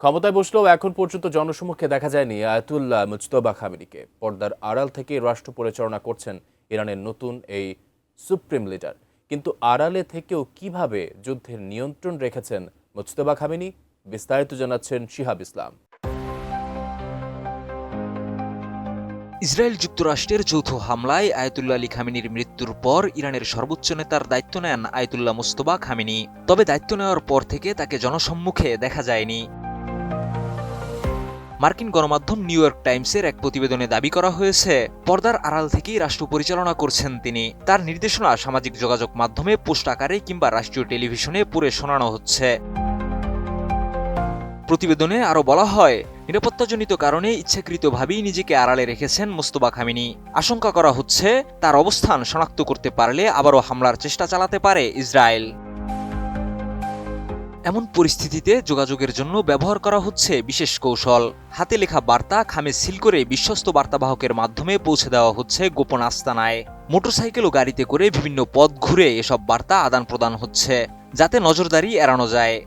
ক্ষমতায় বসলেও এখন পর্যন্ত জনসমক্ষে দেখা যায়নি আয়াতুল্লাহ মুজতবা খামেনিকে। পর্দার আড়াল থেকে রাষ্ট্র পরিচালনা করছেন ইরানের নতুন এই সুপ্রিম লিডার। কিন্তু আড়ালে থেকেও কিভাবে যুদ্ধের নিয়ন্ত্রণ রেখেছেন মুজতবা খামেনি, বিস্তারিত জানাচ্ছেন শিহাব ইসলাম। ইসরায়েল যুক্তরাষ্ট্রের যৌথ হামলায় আয়াতুল্লাহ আলী খামেনির মৃত্যুর পর ইরানের সর্বোচ্চ নেতার দায়িত্ব নেন আয়াতুল্লাহ মুজতবা খামেনি। তবে দায়িত্ব নেওয়ার পর থেকে তাকে জনসম্মুখে দেখা যায়নি। মার্কিন গণমাধ্যম নিউ ইয়র্ক টাইমসের এক প্রতিবেদনে দাবি করা হয়েছে, পর্দার আড়াল থেকেই রাষ্ট্র পরিচালনা করছেন তিনি। তার নির্দেশনা সামাজিক যোগাযোগ মাধ্যমে পোস্ট আকারে কিংবা রাষ্ট্রীয় টেলিভিশনে পড়ে শোনানো হচ্ছে। প্রতিবেদনে আরও বলা হয়, নিরাপত্তাজনিত কারণে ইচ্ছাকৃতভাবেই নিজেকে আড়ালে রেখেছেন মুজতবা খামেনি। আশঙ্কা করা হচ্ছে, তার অবস্থান শনাক্ত করতে পারলে আবারও হামলার চেষ্টা চালাতে পারে ইসরায়েল। এমন পরিস্থিতিতে যোগাযোগের জন্য ব্যবহার করা হচ্ছে বিশেষ কৌশল। হাতে লেখা বার্তা খামে সিল করে বিশ্বস্ত বার্তাবাহকের মাধ্যমে পৌঁছে দেওয়া হচ্ছে গোপন আস্তানায়। মোটরসাইকেল ও গাড়িতে করে বিভিন্ন পথ ঘুরে এসব বার্তা আদান প্রদান হচ্ছে, যাতে নজরদারি এড়ানো যায়।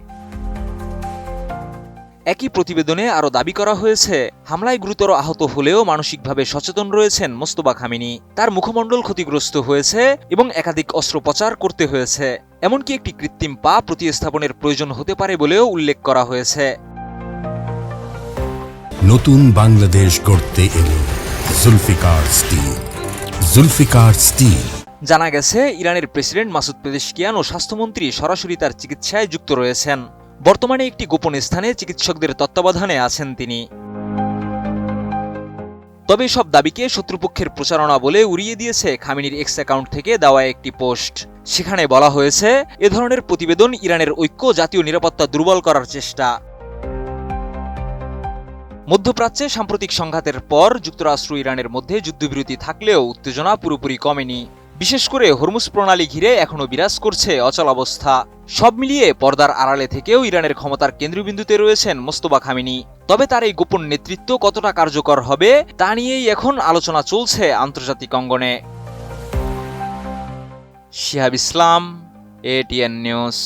একই প্রতিবেদনে আরও দাবি করা হয়েছে, হামলায় গুরুতর আহত হলেও মানসিকভাবে সচেতন রয়েছেন মুজতবা খামেনি। তার মুখমণ্ডল ক্ষতিগ্রস্ত হয়েছে এবং একাধিক অস্ত্রোপচার করতে হয়েছে। এমনকি একটি কৃত্রিম পা প্রতিস্থাপনের প্রয়োজন হতে পারে বলেও উল্লেখ করা হয়েছে। নতুন বাংলাদেশ গড়তে এলো জুলফিকার স্টিল। জুলফিকার স্টিল। জানা গেছে, ইরানের প্রেসিডেন্ট মাসুদ পেজেশকিয়ান ও স্বাস্থ্যমন্ত্রী সরাসরি তার চিকিৎসায় যুক্ত রয়েছেন। বর্তমানে একটি গোপন স্থানে চিকিৎসকদের তত্ত্বাবধানে আছেন তিনি। তবে সব দাবিকে শত্রুপক্ষের প্রচারণা বলে উড়িয়ে দিয়েছে খামেনির এক্স অ্যাকাউন্ট থেকে দেওয়া একটি পোস্ট। সেখানে বলা হয়েছে, এ ধরনের প্রতিবেদন ইরানের ঐক্য, জাতীয় নিরাপত্তা দুর্বল করার চেষ্টা। মধ্যপ্রাচ্যে সাম্প্রতিক সংঘাতের পর যুক্তরাষ্ট্র ইরানের মধ্যে যুদ্ধবিরতি থাকলেও উত্তেজনা পুরোপুরি কমেনি। বিশেষ করে হরমুজ প্রণালী ঘিরে এখনও বিরাজ করছে অচলাবস্থা। সব মিলিয়ে পর্দার আড়ালে থেকেও ইরানের ক্ষমতার কেন্দ্রবিন্দুতে রয়েছেন মুজতবা খামেনি। তবে তার এই গোপন নেতৃত্ব কতটা কার্যকর হবে তা নিয়েই এখন আলোচনা চলছে আন্তর্জাতিক অঙ্গনে। শিহাব ইসলাম, ATN নিউজ।